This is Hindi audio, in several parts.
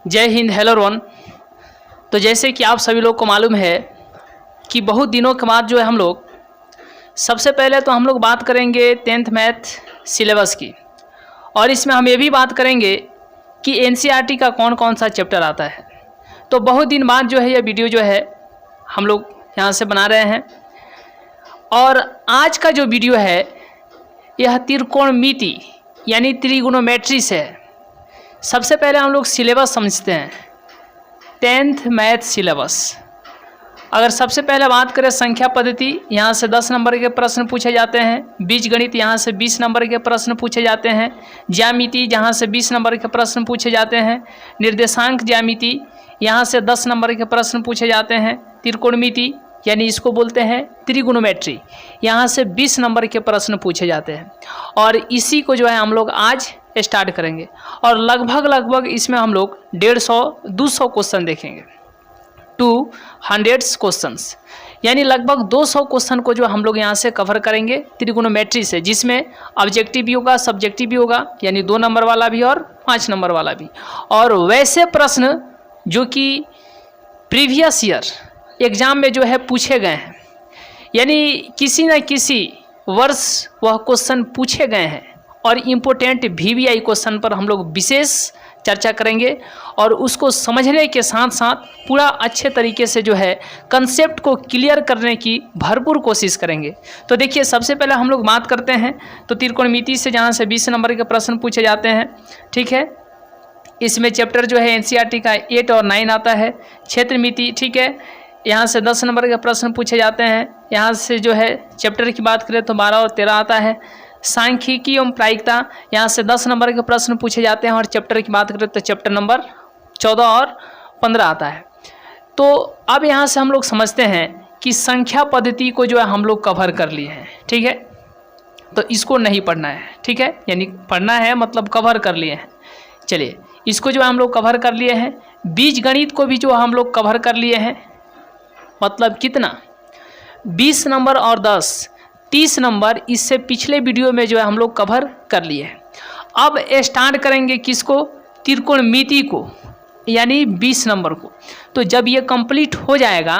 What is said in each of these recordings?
जय हिंद, हेलो रोन। तो जैसे कि आप सभी लोग को मालूम है कि बहुत दिनों के बाद जो है हम लोग सबसे पहले तो हम लोग बात करेंगे 10th मैथ सिलेबस की, और इसमें हम ये भी बात करेंगे कि एनसीईआरटी का कौन कौन सा चैप्टर आता है। तो बहुत दिन बाद जो है यह वीडियो जो है हम लोग यहाँ से बना रहे हैं, और आज का जो वीडियो है यह त्रिकोणमिति यानी ट्रिगोनोमेट्री से है। सबसे पहले हम लोग सिलेबस समझते हैं, 10th मैथ सिलेबस। अगर सबसे पहले बात करें संख्या पद्धति, यहाँ से 10 नंबर के प्रश्न पूछे जाते हैं। बीजगणित यहाँ से 20 नंबर के प्रश्न पूछे जाते हैं। ज्यामिति जहाँ से 20 नंबर के प्रश्न पूछे जाते हैं। निर्देशांक ज्यामिति यहाँ से 10 नंबर के प्रश्न पूछे जाते हैं। त्रिकोणमिति यानी इसको बोलते हैं ट्रिगोनोमेट्री, यहाँ से 20 नंबर के प्रश्न पूछे जाते हैं। और इसी को जो है हम लोग आज स्टार्ट करेंगे, और लगभग इसमें हम लोग 150-200 क्वेश्चन देखेंगे, 200 क्वेश्चंस, यानी लगभग 200 क्वेश्चन को जो हम लोग यहाँ से कवर करेंगे त्रिगोनोमेट्री से, जिसमें ऑब्जेक्टिव भी होगा, सब्जेक्टिव भी होगा, यानी 2 नंबर वाला भी और 5 नंबर वाला भी, और वैसे प्रश्न जो कि प्रीवियस ईयर एग्ज़ाम में जो है पूछे गए हैं, यानी किसी न किसी वर्ष वह क्वेश्चन पूछे गए हैं, और इम्पोर्टेंट वीवीआई क्वेश्चन पर हम लोग विशेष चर्चा करेंगे, और उसको समझने के साथ साथ पूरा अच्छे तरीके से जो है कंसेप्ट को क्लियर करने की भरपूर कोशिश करेंगे। तो देखिए, सबसे पहले हम लोग बात करते हैं तो त्रिकोणमिति से, जहाँ से 20 नंबर के प्रश्न पूछे जाते हैं। ठीक है, इसमें चैप्टर जो है एनसीईआरटी का 8 और 9 आता है। क्षेत्रमिति, ठीक है, यहाँ से 10 नंबर के प्रश्न पूछे जाते हैं। यहाँ से जो है चैप्टर की बात करें तो 12 और 13 आता है। सांख्यिकी एवं प्रायिकता, यहाँ से 10 नंबर के प्रश्न पूछे जाते हैं, और चैप्टर की बात करें तो चैप्टर नंबर 14 और 15 आता है। तो अब यहाँ से हम लोग समझते हैं कि संख्या पद्धति को जो है हम लोग कवर कर लिए हैं। ठीक है, तो इसको नहीं पढ़ना है, ठीक है, यानी पढ़ना है मतलब कवर कर लिए हैं। चलिए, इसको जो है हम लोग कवर कर लिए हैं। बीजगणित को भी जो हम लोग कवर कर लिए हैं, मतलब कितना, 20 नंबर और 10, 30 नंबर इससे पिछले वीडियो में जो है हम लोग कवर कर लिए हैं। अब स्टार्ट करेंगे किसको, त्रिकोणमिति को, यानी 20 नंबर को। तो जब ये कंप्लीट हो जाएगा,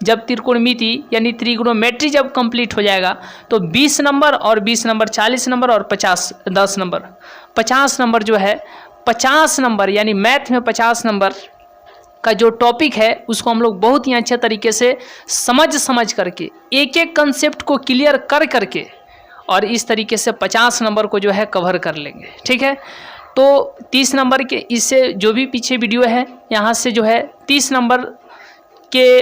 जब त्रिकोणमिति यानी ट्रिगोनोमेट्री जब कंप्लीट हो जाएगा, तो 20 नंबर और 20 नंबर 40 नंबर और 10 नंबर 50 नंबर जो है, 50 नंबर यानी मैथ में 50 नंबर का जो टॉपिक है उसको हम लोग बहुत ही अच्छे तरीके से समझ करके, एक एक कंसेप्ट को क्लियर करके, और इस तरीके से 50 नंबर को जो है कवर कर लेंगे। ठीक है, तो 30 नंबर के, इससे जो भी पीछे वीडियो है यहाँ से जो है 30 नंबर के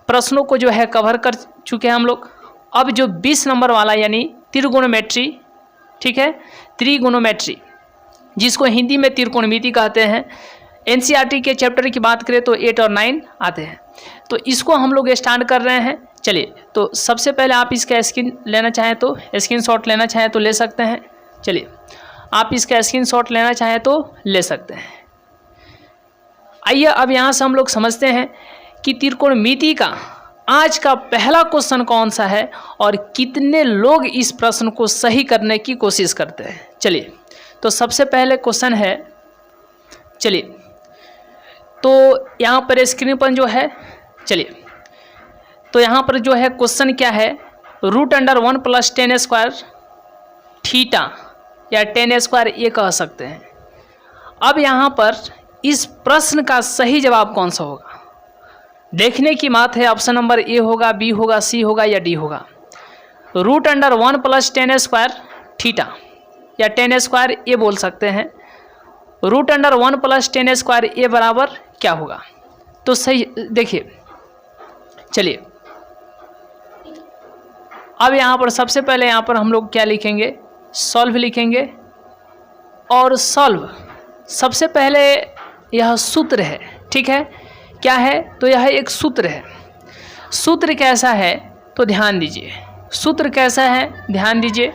प्रश्नों को जो है कवर कर चुके हैं हम लोग। अब जो 20 नंबर वाला यानी त्रिगोनोमेट्री, ठीक है, त्रिगोनोमेट्री जिसको हिंदी में त्रिकोणमिति कहते हैं, एनसीईआरटी के चैप्टर की बात करें तो 8 और 9 आते हैं। तो इसको हम लोग स्टार्ट कर रहे हैं। चलिए, तो सबसे पहले आप इसका स्क्रीन लेना चाहें तो स्क्रीनशॉट लेना चाहें तो ले सकते हैं। चलिए, आप इसका स्क्रीनशॉट लेना चाहें तो ले सकते हैं। आइए, अब यहाँ से हम लोग समझते हैं कि त्रिकोणमिति का आज का पहला क्वेश्चन कौन सा है, और कितने लोग इस प्रश्न को सही करने की कोशिश करते हैं। चलिए, तो सबसे पहले क्वेश्चन है, चलिए, तो यहाँ पर स्क्रीन पर जो है, चलिए, तो यहाँ पर जो है क्वेश्चन क्या है, √1 + 10² थीटा या 10² ये कह सकते हैं। अब यहाँ पर इस प्रश्न का सही जवाब कौन सा होगा, देखने की बात है। ऑप्शन नंबर ए होगा, बी होगा, सी होगा या डी होगा। √1 + 10² थीटा या 10² ये बोल सकते हैं। √1 + 10² ये बराबर क्या होगा, तो सही देखिए। चलिए, अब यहाँ पर सबसे पहले यहाँ पर हम लोग क्या लिखेंगे, सॉल्व लिखेंगे। और सॉल्व सबसे पहले यह सूत्र है, ठीक है, क्या है, तो यह एक सूत्र है। सूत्र कैसा है तो ध्यान दीजिए, सूत्र कैसा है ध्यान दीजिए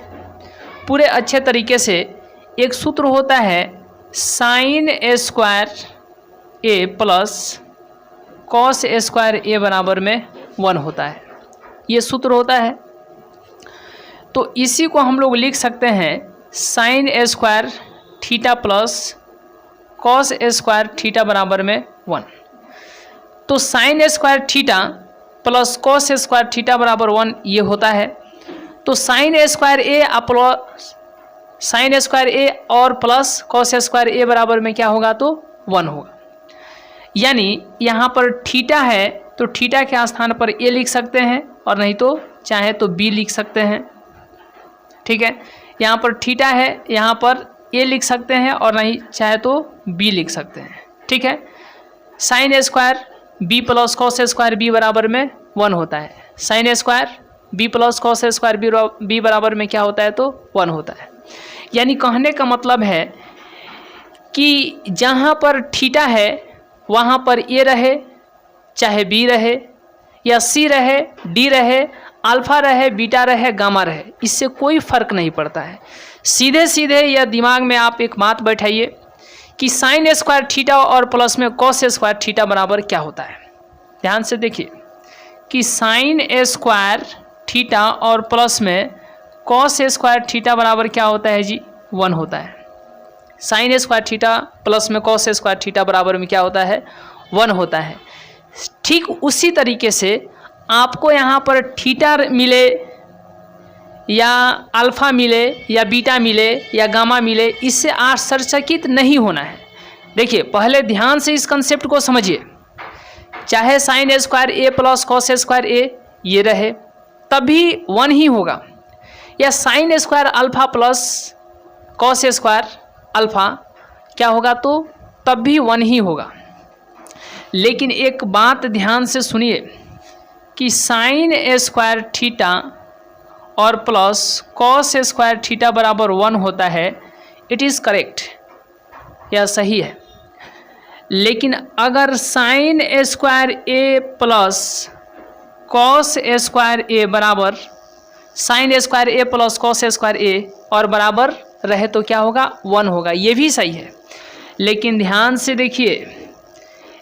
पूरे अच्छे तरीके से। एक सूत्र होता है sin A² + cos A² बराबर में 1 होता है, ये सूत्र होता है। तो इसी को हम लोग लिख सकते हैं sin A² theta plus cos square theta बराबर में 1। तो sine square theta plus cos square theta बराबर 1 ये होता है। तो sine square A plus sine square A और प्लस कॉस स्क्वायर ए बराबर में क्या होगा, तो 1 होगा। यानी यहाँ पर थीटा है तो थीटा के स्थान पर ए लिख सकते हैं, और नहीं तो चाहे तो बी लिख सकते हैं। ठीक है, यहाँ पर थीटा है, यहाँ पर ए लिख सकते हैं, और नहीं चाहे तो बी लिख सकते हैं। ठीक है, sine square B plus cos square B बराबर में 1 होता है। Sine square B plus cos square B बराबर में क्या होता है, तो 1 होता है। यानी कहने का मतलब है कि जहाँ पर थीटा है वहाँ पर ए रहे, चाहे बी रहे या सी रहे, डी रहे, अल्फा रहे, बीटा रहे, गामा रहे, इससे कोई फर्क नहीं पड़ता है। सीधे सीधे या दिमाग में आप एक बात बैठाइए कि साइन स्क्वायर थीटा और प्लस में कॉस स्क्वायर थीटा बराबर क्या होता है। ध्यान से देखिए कि साइन स्क्वायर थीटा और प्लस में कॉस स्क्वायर थीटा बराबर क्या होता है जी, 1 होता है। साइन स्क्वायर थीटा प्लस में कॉस स्क्वायर थीटा बराबर में क्या होता है, 1 होता है। ठीक उसी तरीके से आपको यहाँ पर थीटा मिले या अल्फ़ा मिले या बीटा मिले या गामा मिले, इससे आश्चर्यचकित नहीं होना है। देखिए पहले ध्यान से इस कंसेप्ट को समझिए। चाहे साइन स्क्वायर ए प्लस कॉस स्क्वायर ए ये रहे तब भी 1 ही होगा, या sine square alpha plus cos square alpha क्या होगा, तो तब भी 1 ही होगा। लेकिन एक बात ध्यान से सुनिए कि साइन स्क्वायर थीटा और प्लस कॉस स्क्वायर थीटा बराबर 1 होता है, इट इज़ करेक्ट, यह सही है। लेकिन अगर साइन स्क्वायर ए प्लस कॉस स्क्वायर ए बराबर sine square A plus cos square A और बराबर रहे तो क्या होगा, 1 होगा, ये भी सही है। लेकिन ध्यान से देखिए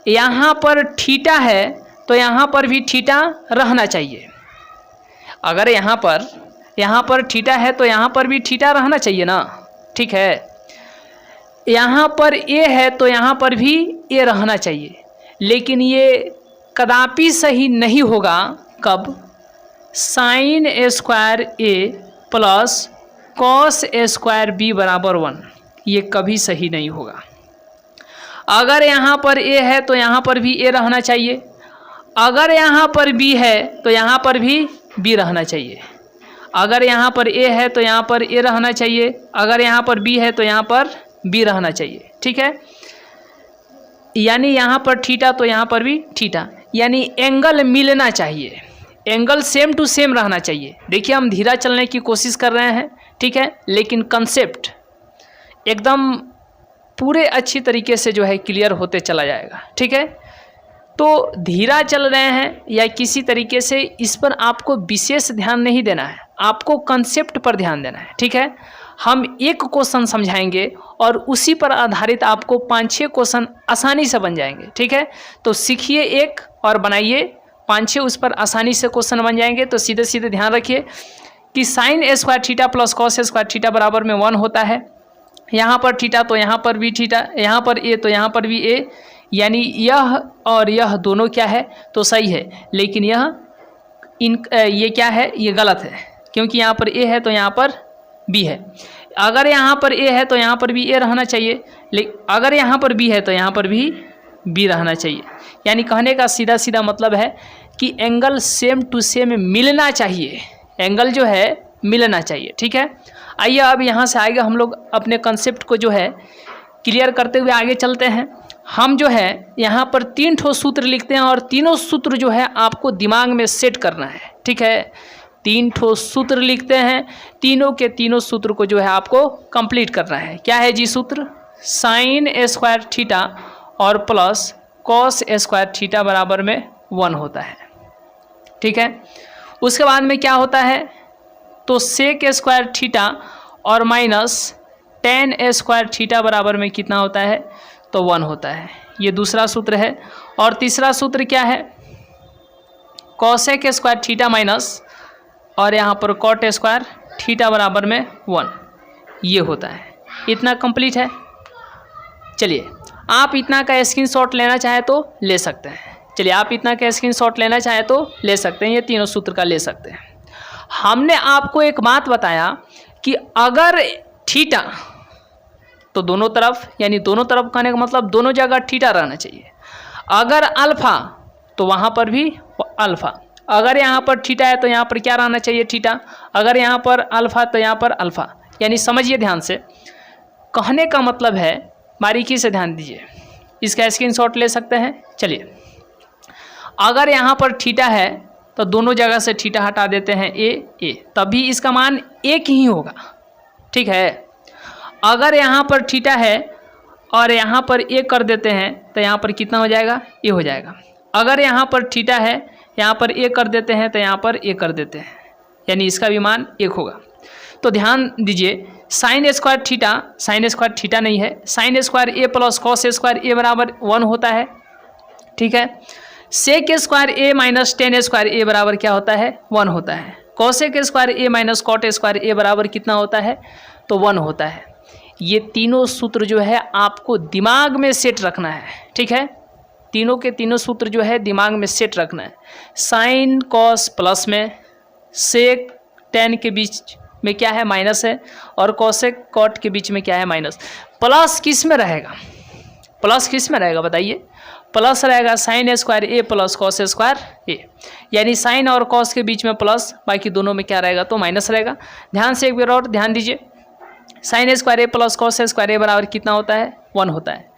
यहाँ पर थीटा है तो यहाँ पर भी थीटा रहना चाहिए। अगर यहाँ पर थीटा है तो यहाँ पर भी थीटा रहना चाहिए ना। ठीक है, यहाँ पर ए है तो यहाँ पर भी ए रहना चाहिए। लेकिन ये कदापि सही नहीं होगा कब, साइन स्क्वायर ए प्लस कॉस स्क्वायर बी बराबर 1, ये कभी सही नहीं होगा। अगर यहाँ पर ए है तो यहाँ पर भी ए रहना चाहिए, अगर यहाँ पर बी है तो यहाँ पर भी बी रहना चाहिए, अगर यहाँ पर ए है तो यहाँ पर ए रहना चाहिए, अगर यहाँ पर बी है तो यहाँ पर बी रहना चाहिए। ठीक है, यानी यहाँ पर थीटा तो यहाँ पर भी थीटा, यानी एंगल मिलना चाहिए, एंगल सेम टू सेम रहना चाहिए। देखिए हम धीरा चलने की कोशिश कर रहे हैं, ठीक है, लेकिन कंसेप्ट एकदम पूरे अच्छी तरीके से जो है क्लियर होते चला जाएगा। ठीक है, तो धीरा चल रहे हैं या किसी तरीके से, इस पर आपको विशेष ध्यान नहीं देना है, आपको कंसेप्ट पर ध्यान देना है। ठीक है, हम एक क्वेश्चन समझाएंगे और उसी पर आधारित आपको 5-6 क्वेश्चन आसानी से बन जाएंगे। ठीक है, तो सीखिए एक और बनाइए 5-6, उस पर आसानी से क्वेश्चन बन जाएंगे। तो सीधे सीधे ध्यान रखिए कि sine square theta plus cos square theta बराबर में 1 होता है। यहाँ पर थीटा तो यहाँ पर भी थीटा, यहाँ पर ए तो यहाँ पर भी ए, यानी यह और यह दोनों क्या है, तो सही है। लेकिन ये क्या है, ये गलत है, क्योंकि यहाँ पर ए है तो यहाँ पर बी है। अगर यहाँ पर ए है तो यहाँ पर भी ए रहना चाहिए, लेकिन अगर यहाँ पर बी है तो यहाँ पर भी बी रहना चाहिए। यानी कहने का सीधा सीधा मतलब है कि एंगल सेम टू सेम मिलना चाहिए, एंगल जो है मिलना चाहिए। ठीक है, आइए अब यहाँ से आगे हम लोग अपने कंसेप्ट को जो है क्लियर करते हुए आगे चलते हैं। हम जो है यहाँ पर 3 ठो सूत्र लिखते हैं और तीनों सूत्र जो है आपको दिमाग में सेट करना है। ठीक है, 3 ठो सूत्र लिखते हैं, तीनों के तीनों सूत्र को जो है आपको कंप्लीट करना है। क्या है जी सूत्र, साइन स्क्वायर थीटा और प्लस कॉस स्क्वायर थीटा बराबर में 1 होता है। ठीक है, उसके बाद में क्या होता है, तो सेक स्क्वायर थीटा और माइनस टेन स्क्वायर थीटा बराबर में कितना होता है, तो 1 होता है। ये दूसरा सूत्र है। और तीसरा सूत्र क्या है, कॉसेक स्क्वायर थीटा माइनस और यहाँ पर कॉट स्क्वायर थीटा बराबर में 1, ये होता है। इतना कंप्लीट है। चलिए आप इतना का स्क्रीनशॉट लेना चाहे तो ले सकते हैं। चलिए, आप इतना का स्क्रीनशॉट लेना चाहे तो ले सकते हैं, ये तीनों सूत्र का ले सकते हैं। हमने आपको एक बात बताया कि अगर थीटा, तो दोनों तरफ, यानी दोनों तरफ कहने का मतलब दोनों जगह थीटा रहना चाहिए। अगर अल्फा तो वहाँ पर भी अल्फा, अगर यहाँ पर थीटा है तो यहाँ पर क्या रहना चाहिए, थीटा। अगर यहाँ पर अल्फा तो यहाँ पर अल्फा। यानी समझिए ध्यान से, कहने का मतलब है, बारीकी से ध्यान दीजिए, इसका स्क्रीनशॉट ले सकते हैं। चलिए, अगर यहाँ पर थीटा है तो दोनों जगह से थीटा हटा देते हैं ए, तभी इसका मान एक ही होगा, ठीक है। अगर यहाँ पर थीटा है और यहाँ पर ए कर देते हैं तो यहाँ पर कितना हो जाएगा, ए हो जाएगा। अगर यहाँ पर थीटा है, यहाँ पर ए कर देते हैं तो यहाँ पर ए कर देते हैं, यानी इसका भी मान एक होगा। तो ध्यान दीजिए, साइन स्क्वायर थीटा नहीं है, साइन स्क्वायर ए प्लस कॉस स्क्वायर ए बराबर 1 होता है, ठीक है। सेक स्क्वायर ए माइनस टेन स्क्वायर ए बराबर क्या होता है, 1 होता है। कॉसेक स्क्वायर ए माइनस कॉट स्क्वायर ए बराबर कितना होता है, तो 1 होता है। ये तीनों सूत्र जो है आपको दिमाग में सेट रखना है, ठीक है। तीनों के तीनों सूत्र जो है दिमाग में सेट रखना है। साइन कॉस प्लस में, सेक टेन के बीच में क्या है, माइनस है, और कॉसेक कॉट के बीच में क्या है, माइनस। प्लस किस में रहेगा, प्लस किस में रहेगा बताइए, प्लस रहेगा साइन स्क्वायर ए प्लस कॉस स्क्वायर ए, यानी साइन और कॉस के बीच में प्लस, बाकी दोनों में क्या रहेगा, तो माइनस रहेगा। ध्यान से एक बार और ध्यान दीजिए, साइन स्क्वायर ए प्लस कॉस स्क्वायर ए बराबर कितना होता है, 1 होता है।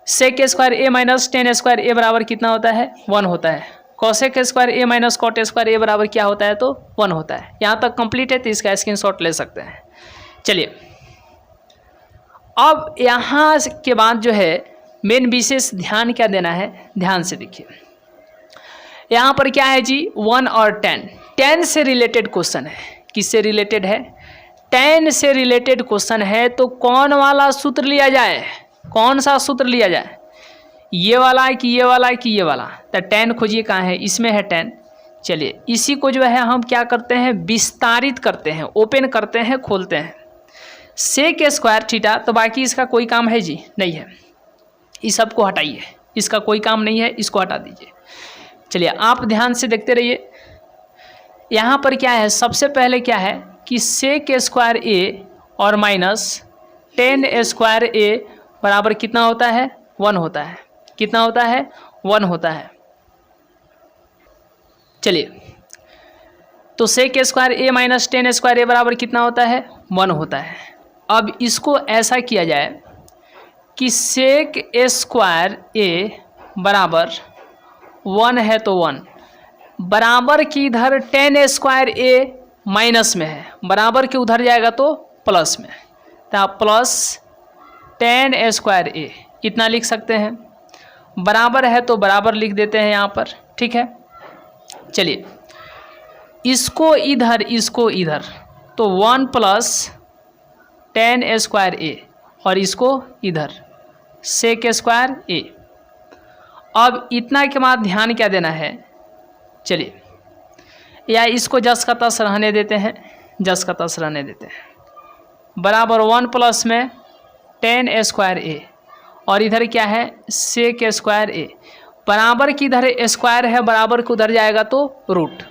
सेक स्क्वायर ए माइनस टेन स्क्वायर ए बराबर कितना होता है, 1 होता है। कॉसेक स्क्वायर ए माइनस कॉट स्क्वायर ए बराबर क्या होता है, तो 1 होता है। यहाँ तक कंप्लीट है, तो इसका स्क्रीनशॉट ले सकते हैं। चलिए, अब यहाँ के बाद जो है मेन विशेष ध्यान क्या देना है, ध्यान से देखिए। यहाँ पर क्या है जी, 1 और 10 से रिलेटेड क्वेश्चन है। किससे रिलेटेड है, 10 से रिलेटेड क्वेश्चन है। तो कौन वाला सूत्र लिया जाए, कौन सा सूत्र लिया जाए, ये वाला कि ये वाला कि ये वाला। तो 10 खोजिए कहाँ है, इसमें है 10। चलिए, इसी को जो है हम क्या करते हैं, विस्तारित करते हैं, ओपन करते हैं, खोलते हैं। सेक स्क्वायर थीटा, तो बाकी इसका कोई काम है जी, नहीं है, इस सब को हटाइए, इसका कोई काम नहीं है, इसको हटा दीजिए। चलिए, आप ध्यान से देखते रहिए। यहाँ पर क्या है, सबसे पहले क्या है कि सेक स्क्वायर ए और माइनस टेन स्क्वायर ए बराबर कितना होता है, 1 होता है। कितना होता है, 1 होता है। चलिए, तो सेक स्क्वायर ए माइनस टेन स्क्वायर ए बराबर कितना होता है, 1 होता है। अब इसको ऐसा किया जाए कि सेक स्क्वायर ए बराबर 1 है, तो 1 बराबर की इधर टेन स्क्वायर ए माइनस में है, बराबर के उधर जाएगा तो प्लस में, तो आप प्लस टेन स्क्वायर ए इतना लिख सकते हैं। बराबर है तो बराबर लिख देते हैं यहाँ पर, ठीक है। चलिए, इसको इधर, इसको इधर, तो 1 प्लस टेन स्क्वायर ए, और इसको इधर सेक स्क्वायर ए। अब इतना के बाद ध्यान क्या देना है, चलिए, या इसको जस का तस रहने देते हैं, जस का तस रहने देते हैं। बराबर 1 प्लस में टेन स्क्वायर ए, और इधर क्या है, सेक स्क्वायर ए। बराबर की इधर स्क्वायर है, बराबर को उधर जाएगा तो रूट,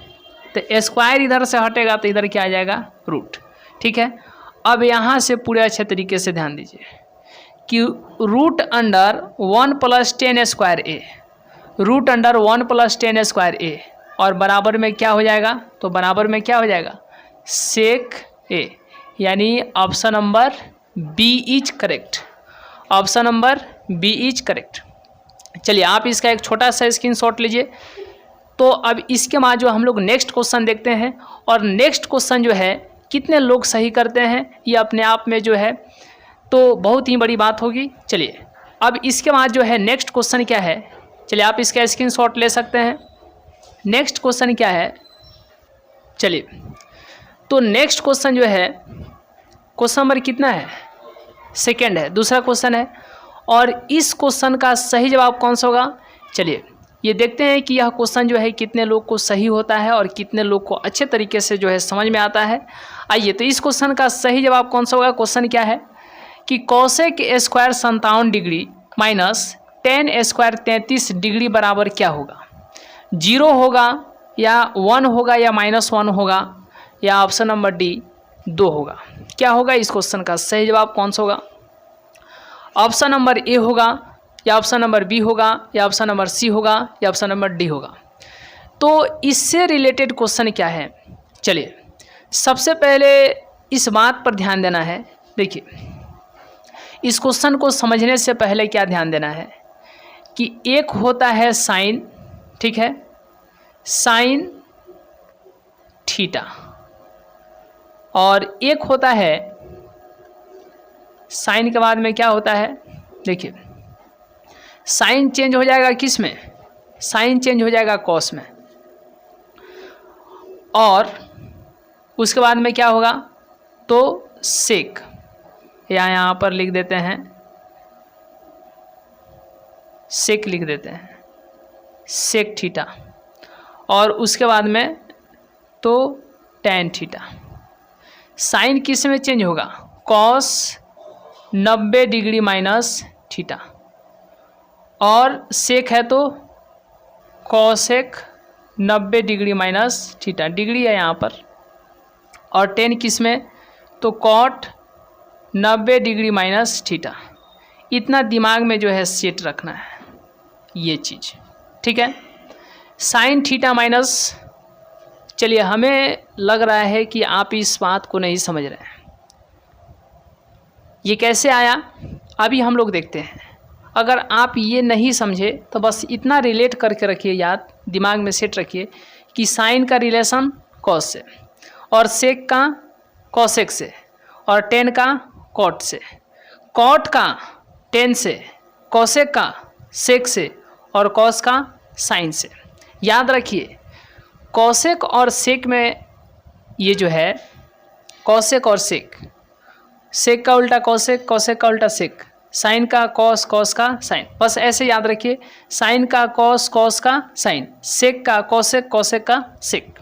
तो स्क्वायर इधर से हटेगा तो इधर क्या आ जाएगा, रूट, ठीक है। अब यहाँ से पूरे अच्छे तरीके से ध्यान दीजिए कि root under 1 plus ten square A, root under 1 plus ten square A, और बराबर में क्या हो जाएगा, तो बराबर में क्या हो जाएगा, सेक ए, यानी option number B is correct, option number B is correct. चलिए, आप इसका एक छोटा सा स्क्रीनशॉट लीजिए। तो अब इसके बाद जो हम लोग नेक्स्ट क्वेश्चन देखते हैं, और नेक्स्ट क्वेश्चन जो है कितने लोग सही करते हैं, ये अपने आप में जो है तो बहुत ही बड़ी बात होगी। चलिए, अब इसके बाद जो है नेक्स्ट क्वेश्चन क्या है, चलिए आप इसका स्क्रीनशॉट ले सकते हैं। नेक्स्ट क्वेश्चन क्या है, चलिए, तो नेक्स्ट क्वेश्चन जो है, क्वेश्चन नंबर कितना है, सेकेंड है, दूसरा क्वेश्चन है। और इस क्वेश्चन का सही जवाब कौन सा होगा, चलिए ये देखते हैं कि यह क्वेश्चन जो है कितने लोग को सही होता है और कितने लोग को अच्छे तरीके से जो है समझ में आता है। आइए, तो इस क्वेश्चन का सही जवाब कौन सा होगा। क्वेश्चन क्या है कि cosec square 57 degree minus ten square 33 degree बराबर क्या होगा? 0 होगा या 1 होगा या -1 होगा या ऑप्शन नंबर डी 2 होगा? क्या होगा इस क्वेश्चन का सही जवाब कौन सा होगा? ऑप्शन नंबर ए होगा या ऑप्शन नंबर बी होगा या ऑप्शन नंबर सी होगा या ऑप्शन नंबर डी होगा? तो इससे रिलेटेड क्वेश्चन क्या है, चलिए सबसे पहले इस बात पर ध्यान देना है। देखिए इस क्वेश्चन को समझने से पहले क्या ध्यान देना है कि एक होता है साइन, ठीक है, साइन थीटा, और एक होता है साइन के बाद में क्या होता है, देखिए साइन चेंज हो जाएगा किस में? साइन चेंज हो जाएगा कॉस में, और उसके बाद में क्या होगा? तो सेक, या यहाँ पर लिख देते हैं सेक, लिख देते हैं सेक थीटा, और उसके बाद में तो टैन थीटा। साइन किस में चेंज होगा? कॉस 90 डिग्री माइनस थीटा, और सेक है तो cosec 90 degree minus theta, degree है यहाँ पर, और टेन किस में? तो कॉट 90 डिग्री माइनस थीटा। इतना दिमाग में जो है सेट रखना है ये चीज़, ठीक है। साइन थीटा माइनस, चलिए हमें लग रहा है कि आप इस बात को नहीं समझ रहे हैं, ये कैसे आया अभी हम लोग देखते हैं। अगर आप ये नहीं समझे तो बस इतना रिलेट करके रखिए, याद दिमाग में सेट रखिए कि साइन का रिलेशन कॉस से, और सेक का कॉसेक से, और टेन का कॉट से, कॉट का टेन से, कॉसेक का सेक से, और कॉस का साइन से। याद रखिए कॉसेक और सेक में ये जो है कॉसेक और सेक, सेक का उल्टा कॉसेक, कॉसेक का उल्टा सेक, साइन का कॉस, कॉस का साइन, बस ऐसे याद रखिए। साइन का कॉस, कॉस का साइन, सेक का कॉसेक, कॉसेक का सेक,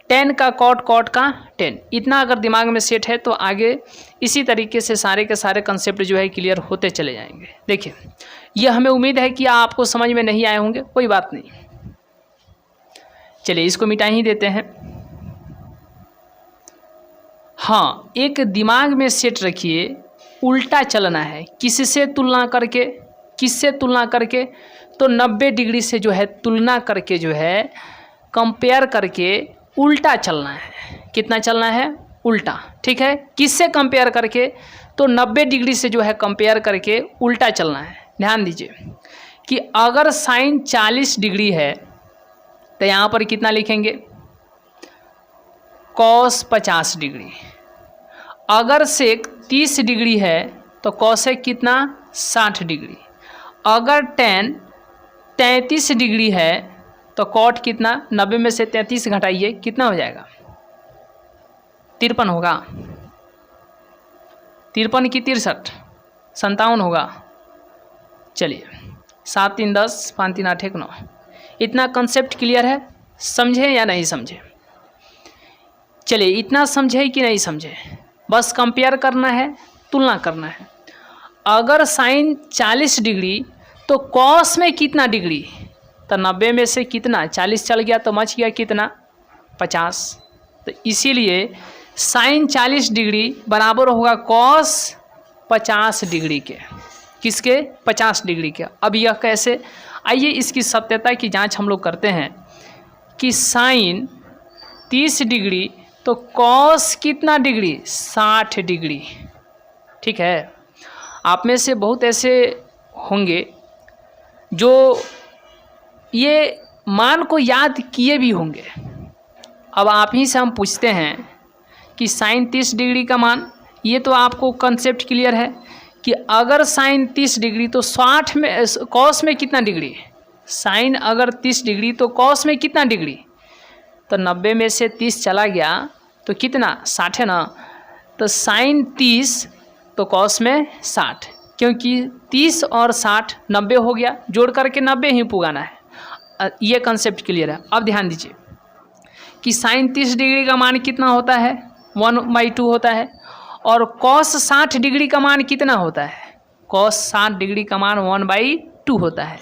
टेन का कॉट, कॉट का टेन। इतना अगर दिमाग में सेट है तो आगे इसी तरीके से सारे के सारे कंसेप्ट जो है क्लियर होते चले जाएंगे। देखिए यह हमें उम्मीद है कि आपको समझ में नहीं आए होंगे, कोई बात नहीं, चलिए इसको मिटा ही देते हैं। हाँ, एक दिमाग में सेट रखिए, उल्टा चलना है। किससे तुलना करके? किससे तुलना करके? तो 90 डिग्री से जो है तुलना करके, जो है कंपेयर करके उल्टा चलना है। कितना चलना है? उल्टा, ठीक है। किससे कंपेयर करके? तो 90 डिग्री से जो है कंपेयर करके उल्टा चलना है। ध्यान दीजिए कि अगर साइन 40 डिग्री है तो यहाँ पर कितना लिखेंगे? Cos 50 degree. अगर सेक 30 डिग्री है तो कॉसेक कितना? 60 डिग्री। अगर टेन 33 डिग्री है तो कॉट कितना? 90 में से 33 घटाइए, कितना हो जाएगा? 53 होगा। 53 की 63, 57 होगा। चलिए 7 3 10, 5 3 8 1 9। इतना कंसेप्ट क्लियर है? समझे या नहीं समझे? चलिए इतना समझे कि नहीं समझे? बस कंपेयर करना है, तुलना करना है। अगर साइन 40 डिग्री तो कॉस में कितना डिग्री? तो 90 में से कितना? 40 चल गया तो बच गया कितना? 50। तो इसीलिए साइन 40 डिग्री बराबर होगा कॉस 50 डिग्री के। किसके? 50 डिग्री के। अब यह कैसे? आइए इसकी सत्यता की जांच हम लोग करते हैं कि साइन 30 डिग्री तो कॉस कितना डिग्री? 60 डिग्री, ठीक है। आप में से बहुत ऐसे होंगे जो ये मान को याद किए भी होंगे। अब आप ही से हम पूछते हैं कि साइन 30 डिग्री का मान, ये तो आपको कंसेप्ट क्लियर है कि अगर साइन 30 डिग्री तो 60 में कॉस में कितना डिग्री? साइन अगर 30 डिग्री तो कॉस में कितना डिग्री? तो 90 में से 30 चला गया तो कितना? 60 है ना। तो साइन 30 तो कॉस में 60, क्योंकि 30 और 60 90 हो गया, जोड़ करके 90 ही पुगाना है। ये कंसेप्ट क्लियर है। अब ध्यान दीजिए कि साइन 30 डिग्री का मान कितना होता है? 1/2 होता है, और कॉस 60 डिग्री का मान कितना होता है? कॉस 60 डिग्री का मान 1/2 होता है।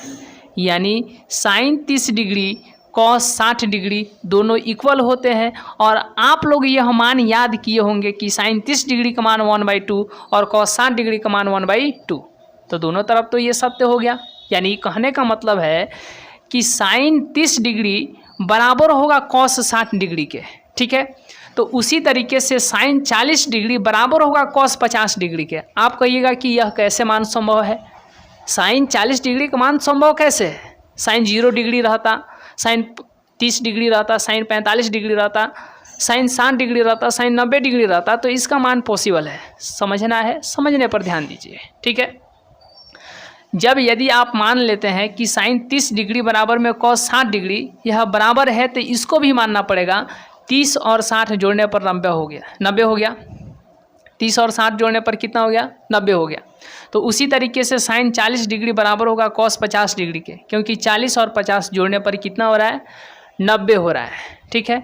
यानी साइन 30 डिग्री कॉस 60 डिग्री दोनों इक्वल होते हैं। और आप लोग यह मान याद किए होंगे कि साइन 30 डिग्री का मान 1/2 और कॉस 60 डिग्री का मान 1/2, तो दोनों तरफ तो ये सत्य हो गया। यानी कहने का मतलब है कि साइन 30 डिग्री बराबर होगा कॉस 60 डिग्री के, ठीक है। तो उसी तरीके से साइन 40 डिग्री बराबर होगा कॉस 50 डिग्री के। आप कहिएगा कि यह कैसे मान संभव है? साइन 40 डिग्री का मान संभव कैसे है? साइन 0 डिग्री रहता, साइन 30 डिग्री रहता, साइन 45 डिग्री रहता, साइन 60 डिग्री रहता, साइन 90 डिग्री रहता, तो इसका मान पॉसिबल है। समझना है, समझने पर ध्यान दीजिए, ठीक है। जब यदि आप मान लेते हैं कि साइन 30 डिग्री बराबर में कॉस 60 डिग्री, यह बराबर है, तो इसको भी मानना पड़ेगा। 30 और 60 जोड़ने पर 90 हो गया, 90 हो गया। 30 और 60 जोड़ने पर कितना हो गया? 90 हो गया। तो उसी तरीके से साइन 40 डिग्री बराबर होगा कॉस 50 डिग्री के, क्योंकि 40 और 50 जोड़ने पर कितना हो रहा है? 90 हो रहा है, ठीक है।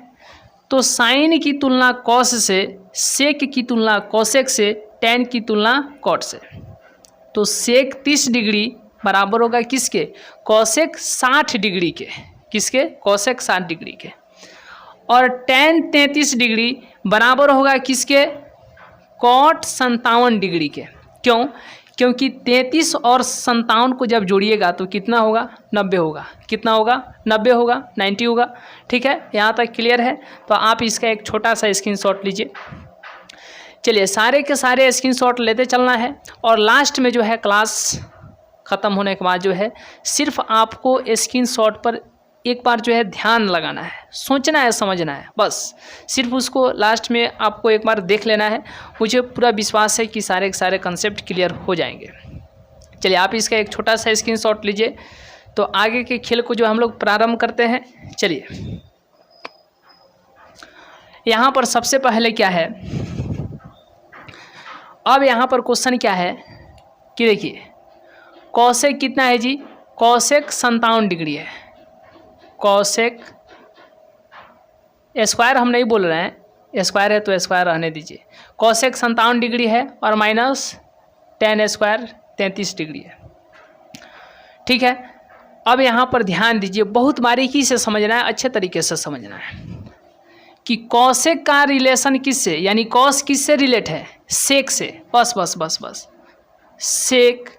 तो साइन की तुलना कॉस से, सेक की तुलना कोसेक से, टैन की तुलना कॉट से। तो सेक 30 डिग्री बराबर होगा किसके? कोसेक 60 डिग्री के। किसके? कोसेक 60 डिग्री के। और टैन 33 डिग्री बराबर होगा किसके? कॉट 57 डिग्री के। क्यों? क्योंकि 33 और 57 को जब जोड़िएगा तो कितना होगा? 90 होगा। कितना होगा? 90 होगा, 90 होगा, ठीक है। यहाँ तक क्लियर है? तो आप इसका एक छोटा सा स्क्रीनशॉट लीजिए। चलिए सारे के सारे स्क्रीनशॉट लेते चलना है, और लास्ट में जो है क्लास ख़त्म होने के बाद जो है सिर्फ आपको स्क्रीनशॉट पर एक बार जो है ध्यान लगाना है, सोचना है, समझना है, बस सिर्फ उसको लास्ट में आपको एक बार देख लेना है। मुझे पूरा विश्वास है कि सारे के सारे कंसेप्ट क्लियर हो जाएंगे। चलिए आप इसका एक छोटा सा स्क्रीनशॉट लीजिए, तो आगे के खेल को जो हम लोग प्रारंभ करते हैं। चलिए यहाँ पर सबसे पहले क्या है, अब यहाँ पर क्वेश्चन क्या है कि देखिए कॉसेक कितना है जी? कॉसेक 57 डिग्री है। कॉसेक स्क्वायर हम नहीं बोल रहे हैं, स्क्वायर है तो स्क्वायर रहने दीजिए। कॉसेक 57 डिग्री है और माइनस टैन स्क्वायर 33 डिग्री है, ठीक है। अब यहाँ पर ध्यान दीजिए, बहुत बारीकी से समझना है, अच्छे तरीके से समझना है कि कॉसेक का रिलेशन किससे, यानी कॉस किससे रिलेट है? सेक से। बस बस बस बस सेक,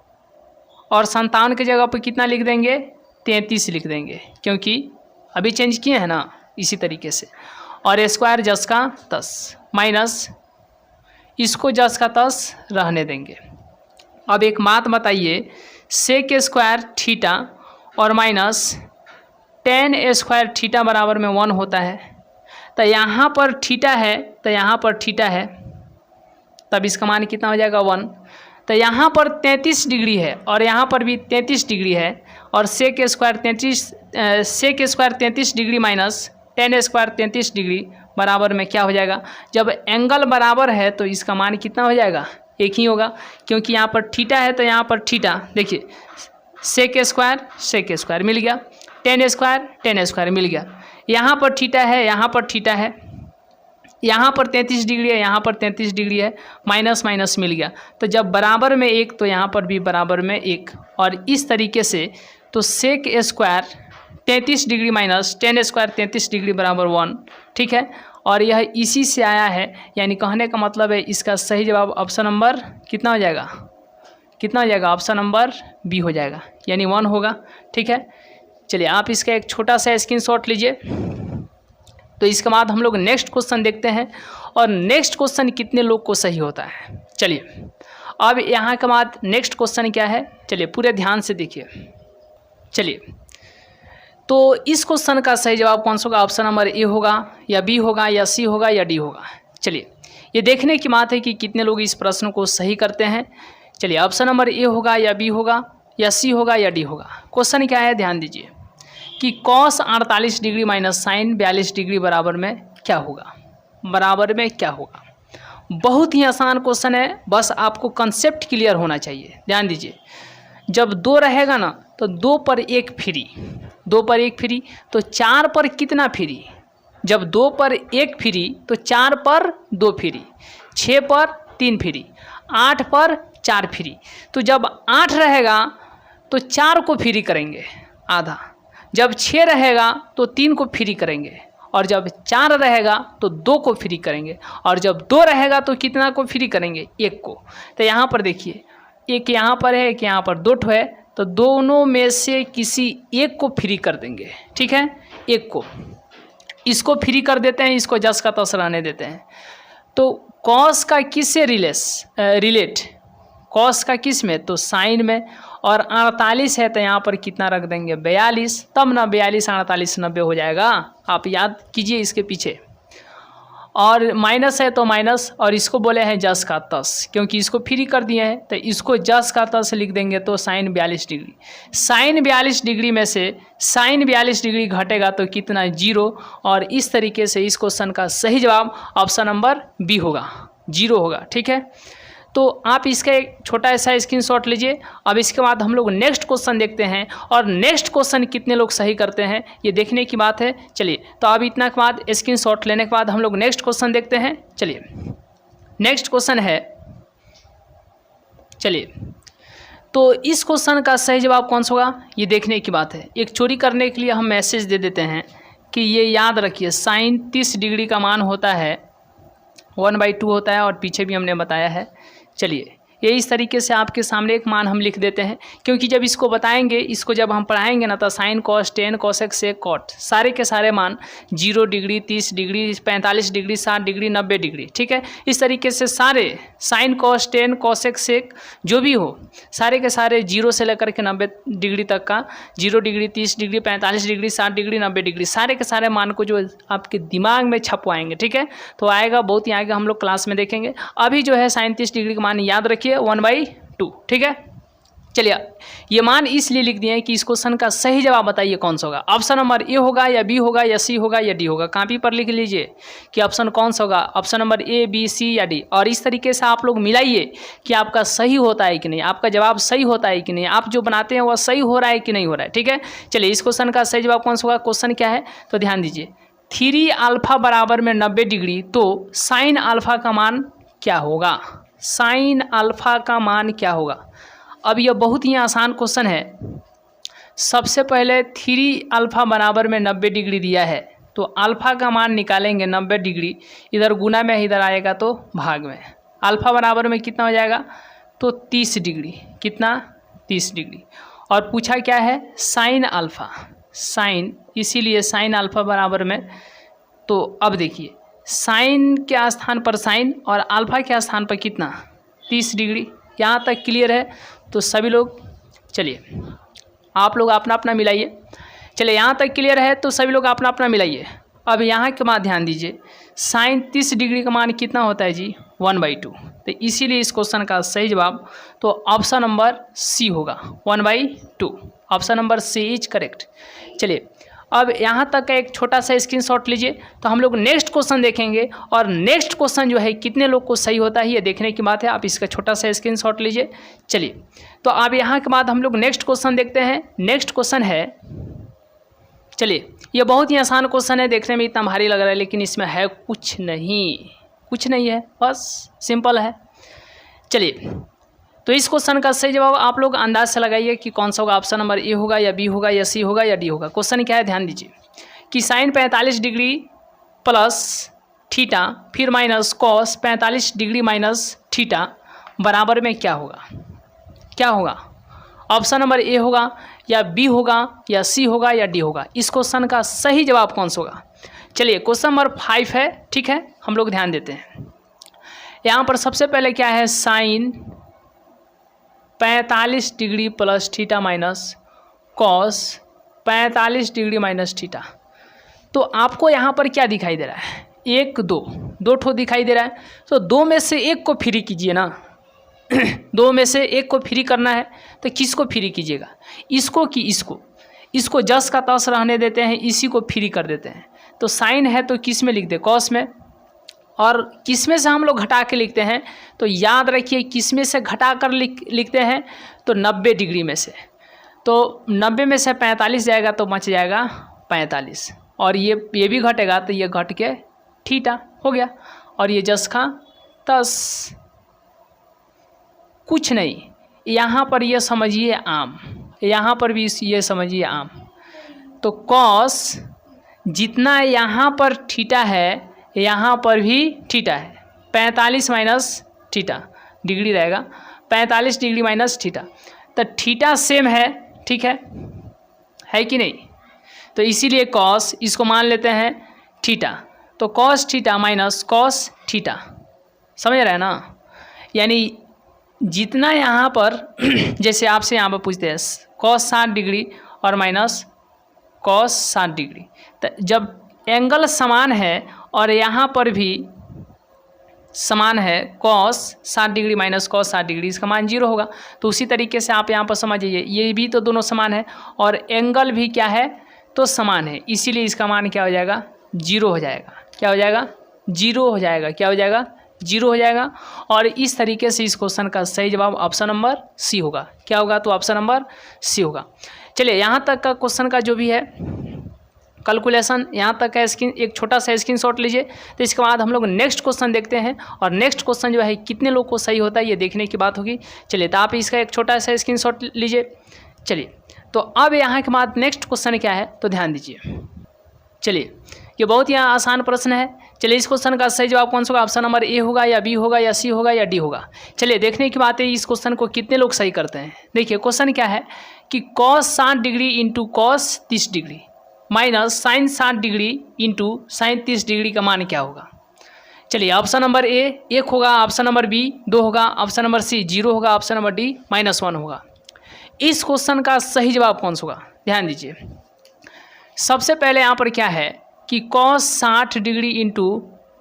और 57 की जगह पर कितना लिख देंगे? 33 लिख देंगे, क्योंकि अभी चेंज किए हैं ना, इसी तरीके से। और स्क्वायर जस का 10 माइनस इसको जस का 10 रहने देंगे। अब एक बात बताइए, सेक स्क्वायर थीटा और माइनस टैन स्क्वायर थीटा बराबर में 1 होता है। तो यहाँ पर थीटा है, तो यहाँ पर थीटा है, तब इसका मान कितना हो जाएगा? 1। तो यहाँ पर 33 डिग्री है और यहाँ पर भी 33 डिग्री है, और sec square 33 degree minus tan square 33 degree बराबर में क्या हो जाएगा? जब एंगल बराबर है तो इसका मान कितना हो जाएगा? एक ही होगा, क्योंकि यहाँ पर थीटा है तो यहाँ पर थीटा, देखिए सेक स्क्वायर मिल गया, टैन स्क्वायर मिल गया। यहाँ पर थीटा है, यहाँ पर थीटा है, यहाँ पर 33 डिग्री है, यहाँ पर 33 डिग्री है, माइनस माइनस मिल गया। तो जब बराबर में 1 तो यहाँ पर भी बराबर में 1, और इस तरीके से तो sec square 33 degree minus tan square 33 degree बराबर 1, ठीक है। और यह इसी से आया है, यानी कहने का मतलब है इसका सही जवाब ऑप्शन नंबर कितना हो जाएगा? कितना हो जाएगा? ऑप्शन नंबर बी हो जाएगा, यानी 1 होगा, ठीक है। चलिए आप इसका एक छोटा सा स्क्रीनशॉट लीजिए। तो इसके बाद हम लोग नेक्स्ट क्वेश्चन देखते हैं, और नेक्स्ट क्वेश्चन कितने लोग को सही होता है। चलिए अब यहाँ के बाद नेक्स्ट क्वेश्चन क्या है, चलिए पूरे ध्यान से देखिए। चलिए तो इस क्वेश्चन का सही जवाब कौन सा होगा? ऑप्शन नंबर ए होगा, या बी होगा, या सी होगा, या डी होगा। चलिए ये देखने की बात है कि कितने लोग इस प्रश्न को सही करते हैं। चलिए ऑप्शन नंबर ए होगा, या बी होगा, या सी होगा, या डी होगा। क्वेश्चन क्या है, ध्यान दीजिए कि cos 48 degree minus sine 42 degree बराबर में क्या होगा? बराबर में क्या होगा? बहुत ही आसान क्वेश्चन है, बस आपको कंसेप्ट क्लियर होना चाहिए। ध्यान दीजिए, जब 2 रहेगा ना तो 2 पर 1 फ्री, 2 पर 1 फ्री, तो 4 पर कितना फ्री? जब 2 पर 1 फ्री तो 4 पर 2 फ्री, 6 पर 3 फ्री, 8 पर 4 फ्री, तो जब 8 रहेगा तो 4 को फ्री करेंगे आधा, जब 6 रहेगा तो 3 को फ्री करेंगे, और जब 4 रहेगा तो 2 को फ्री करेंगे, और जब 2 रहेगा तो कितना को फ्री करेंगे, 1 को। तो यहाँ पर देखिए, एक यहाँ पर है, एक यहाँ पर 2 ठो है, तो दोनों में से किसी एक को फ्री कर देंगे, ठीक है, एक को, इसको फ्री कर देते हैं, इसको जस का तस रहने देते हैं। तो कॉस का किससे रिलेट, कॉस का किस में, तो साइन में, और 48 है तो यहाँ पर कितना रख देंगे, 42, तब ना 42 48 90 हो जाएगा, आप याद कीजिए इसके पीछे। और माइनस है तो माइनस, और इसको बोले हैं जस का तस, क्योंकि इसको फ्री कर दिए हैं, तो इसको जस का तस लिख देंगे, तो साइन 42 डिग्री। साइन 42 डिग्री में से साइन 42 डिग्री घटेगा तो कितना, 0, और इस तरीके से इस क्वेश्चन का सही जवाब ऑप्शन नंबर बी होगा, 0 होगा, ठीक है। तो आप इसका एक छोटा ऐसा स्क्रीनशॉट लीजिए। अब इसके बाद हम लोग नेक्स्ट क्वेश्चन देखते हैं, और नेक्स्ट क्वेश्चन कितने लोग सही करते हैं ये देखने की बात है। चलिए, तो अब इतना के बाद स्क्रीनशॉट लेने के बाद हम लोग नेक्स्ट क्वेश्चन देखते हैं। चलिए, नेक्स्ट क्वेश्चन है, चलिए, तो इस क्वेश्चन का सही जवाब कौन सा होगा ये देखने की बात है। एक चोरी करने के लिए हम मैसेज दे देते हैं कि ये याद रखिए, साइन 30 डिग्री का मान होता है 1/2 होता है, और पीछे भी हमने बताया है। चलिए, ये इस तरीके से आपके सामने एक मान हम लिख देते हैं, क्योंकि जब इसको बताएंगे, इसको जब हम पढ़ाएंगे ना, तो sine cos tan cosec sec cot सारे के सारे मान 0 degree 30 degree 45 degree 60 degree 90 degree, ठीक है। इस तरीके से सारे sine cos tan cosec sec जो भी हो, सारे के सारे 0 से लेकर के 90 डिग्री तक का, 0 degree 30 degree 45 degree 60 degree 90 degree, सारे के सारे मान को जो आपके दिमाग में छपवाएंगे, ठीक है। तो आएगा, बहुत ही आएगा, हम लोग क्लास में देखेंगे। अभी जो है साइन 30 डिग्री का मान याद रखिए 1/2, ठीक है। चलिए, ये मान इसलिए लिख दिए हैं कि इस क्वेश्चन का सही जवाब बताइए कौन सा होगा। ऑप्शन नंबर ए होगा, या बी होगा, या सी होगा, या डी होगा। कॉपी पर लिख लीजिए कि ऑप्शन कौन सा होगा, ऑप्शन नंबर ए, बी, सी या डी, और इस तरीके से आप लोग मिलाइए कि आपका सही होता है कि नहीं, आपका जवाब सही होता है कि नहीं, आप जो बनाते हैं वह सही हो रहा है कि नहीं हो रहा है, ठीक है। चलिए, इस क्वेश्चन का सही जवाब कौन सा होगा। क्वेश्चन क्या है तो ध्यान दीजिए, 3 अल्फा बराबर में 90 डिग्री, तो साइन अल्फा का मान क्या होगा, साइन अल्फा का मान क्या होगा। अब यह बहुत ही आसान क्वेश्चन है। सबसे पहले 3 अल्फा बराबर में 90 डिग्री दिया है, तो अल्फा का मान निकालेंगे 90 डिग्री, इधर गुना में इधर आएगा तो भाग में, अल्फा बराबर में कितना हो जाएगा, तो 30 डिग्री, कितना 30 डिग्री। और पूछा क्या है, साइन अल्फा, साइन, इसीलिए साइन अल्फा बराबर में, तो अब देखिए साइन के स्थान पर साइन और अल्फा के स्थान पर कितना, 30 डिग्री। यहाँ तक क्लियर है तो सभी लोग, चलिए आप लोग अपना अपना मिलाइए। चलिए, यहाँ तक क्लियर है तो सभी लोग अपना अपना मिलाइए। अब यहाँ के बाद ध्यान दीजिए, साइन 30 डिग्री का मान कितना होता है जी, 1/2, तो इसीलिए इस क्वेश्चन का सही जवाब तो ऑप्शन नंबर सी होगा, 1/2, option number C is correct. चलिए, अब यहाँ तक का एक छोटा सा स्क्रीनशॉट लीजिए, तो हम लोग नेक्स्ट क्वेश्चन देखेंगे, और नेक्स्ट क्वेश्चन जो है कितने लोग को सही होता है ये देखने की बात है। आप इसका छोटा सा स्क्रीनशॉट लीजिए। चलिए, तो अब यहाँ के बाद हम लोग नेक्स्ट क्वेश्चन देखते हैं। नेक्स्ट क्वेश्चन है, चलिए, ये बहुत ही आसान क्वेश्चन है, देखने में इतना भारी लग रहा है, लेकिन इसमें है कुछ नहीं है, बस सिंपल है। चलिए, तो इस क्वेश्चन का सही जवाब आप लोग अंदाज से लगाइए कि कौन सा होगा। ऑप्शन नंबर ए होगा, या बी होगा, या सी होगा, या डी होगा। क्वेश्चन क्या है ध्यान दीजिए कि साइन 45 डिग्री प्लस थीटा फिर minus cos 45 degree minus theta बराबर में क्या होगा, क्या होगा। ऑप्शन नंबर ए होगा, या बी होगा, या सी होगा, या डी होगा। इस क्वेश्चन का सही जवाब कौन सा होगा। चलिए, क्वेश्चन नंबर 5 है, ठीक है, हम लोग ध्यान देते हैं। यहाँ पर सबसे पहले क्या है, sine 45 degree plus theta minus cos 45 degree minus theta. तो आपको यहाँ पर क्या दिखाई दे रहा है, 1 2 ठो दिखाई दे रहा है, तो 2 में से 1 को फ्री कीजिए ना 2 में से 1 को फ्री करना है, तो किसको फ्री कीजिएगा, इसको कि इसको जस का तस रहने देते हैं, इसी को फ्री कर देते हैं। तो साइन है तो किस में लिख दे, कॉस में, और किस में से हम लोग घटा के लिखते हैं, तो याद रखिए किस में से घटा कर लिखते हैं, तो 90 डिग्री में से। तो 90 में से 45 जाएगा तो बच जाएगा 45, और ये भी घटेगा तो ये घट के थीटा हो गया, और ये जस का तस। कुछ नहीं, यहाँ पर ये समझिए आम, यहाँ पर भी ये समझिए आम। तो कॉस जितना यहाँ पर थीटा है यहाँ पर भी थीटा है, 45 माइनस थीटा डिग्री रहेगा, 45 डिग्री माइनस थीटा। तो थीटा सेम है, ठीक है कि नहीं? तो इसीलिए कॉस इसको मान लेते हैं थीटा। तो cos theta minus cos theta, समझ रहे हैं ना? यानी जितना यहाँ पर जैसे आपसे यहाँ पर पूछते हैं कॉस 60 डिग्री और माइनस कॉस 60 डिग्री, तो जब एंगल समान है और यहाँ पर भी समान है cos 60 degree minus cos 60 degree, इसका मान 0 होगा। तो उसी तरीके से आप यहाँ पर समझिए, ये भी तो दोनों समान है और एंगल भी क्या है तो समान है, इसीलिए इसका मान क्या हो जाएगा 0 हो जाएगा। क्या हो जाएगा 0 हो जाएगा। क्या हो जाएगा 0 हो जाएगा। और इस तरीके से इस क्वेश्चन का सही जवाब ऑप्शन नंबर सी होगा। क्या होगा? तो ऑप्शन नंबर सी होगा। चलिए यहाँ तक का क्वेश्चन का जो भी है कैलकुलेशन यहाँ तक का एक छोटा सा स्क्रीनशॉट लीजिए। तो इसके बाद हम लोग नेक्स्ट क्वेश्चन देखते हैं और नेक्स्ट क्वेश्चन जो है कितने लोग को सही होता है ये देखने की बात होगी। चलिए तो आप इसका एक छोटा सा स्क्रीनशॉट लीजिए। चलिए तो अब यहाँ के बाद नेक्स्ट क्वेश्चन क्या है तो ध्यान दीजिए। चलिए ये बहुत ही आसान प्रश्न है। चलिए इस क्वेश्चन का सही जवाब कौन सा होगा? ऑप्शन नंबर ए होगा या बी होगा या सी होगा या डी होगा? चलिए देखने की बात है इस क्वेश्चन को कितने लोग सही करते हैं। देखिए क्वेश्चन क्या है कि cos 60 degree into cos 30 degree minus sine 60 degree into sine 30 degree का मान क्या होगा? चलिए ऑप्शन नंबर ए 1 होगा, ऑप्शन नंबर बी 2 होगा, ऑप्शन नंबर सी 0 होगा, ऑप्शन नंबर डी -1 होगा। इस क्वेश्चन का सही जवाब कौन सा होगा? ध्यान दीजिए। सबसे पहले यहाँ पर क्या है कि cos 60 degree into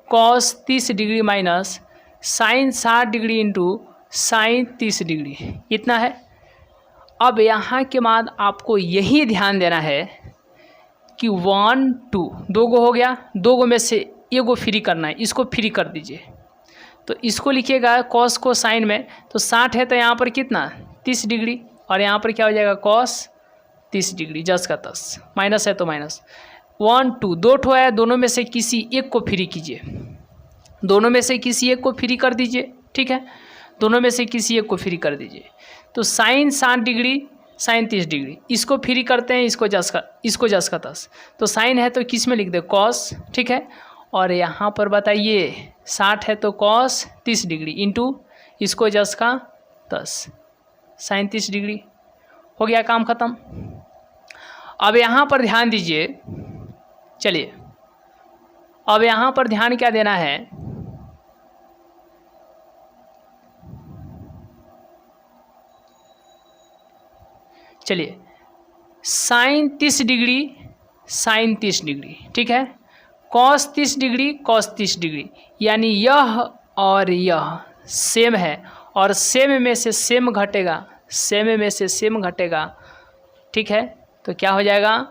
cos 30 degree minus sine 60 degree into sine 30 degree, इतना है। अब यहाँ के बाद आपको यही ध्यान देना है कि 1 2 2 गो हो गया, 2 गो में से एक गो फ्री करना है, इसको फ्री कर दीजिए। तो इसको लिखिएगा कॉस को साइन में, तो 60 है तो यहाँ पर कितना 30 डिग्री और यहाँ पर क्या हो जाएगा कॉस 30 डिग्री, 10 का 10, माइनस है तो माइनस। 1 2 2 ठो है, दोनों में से किसी एक को फ्री कीजिए, दोनों में से किसी एक को फ्री कर दीजिए, ठीक है, दोनों में से किसी एक को फ्री कर दीजिए। तो साइन 60 डिग्री साइन 30 डिग्री, इसको फ्री करते हैं, इसको 10 का 10, तो साइन है तो किस में लिख दे कॉस, ठीक है। और यहाँ पर बताइए 60 है तो कॉस 30 डिग्री इंटू इसको 10 का 10 साइन 30 डिग्री, हो गया काम ख़त्म। अब यहाँ पर ध्यान दीजिए। चलिए अब यहाँ पर ध्यान क्या देना है, चलिए साइन 30 डिग्री साइन 30 डिग्री, ठीक है, कॉस 30 डिग्री कॉस 30 डिग्री, यानी यह और यह सेम है और सेम में से सेम घटेगा, सेम में से सेम घटेगा, ठीक है। तो क्या हो जाएगा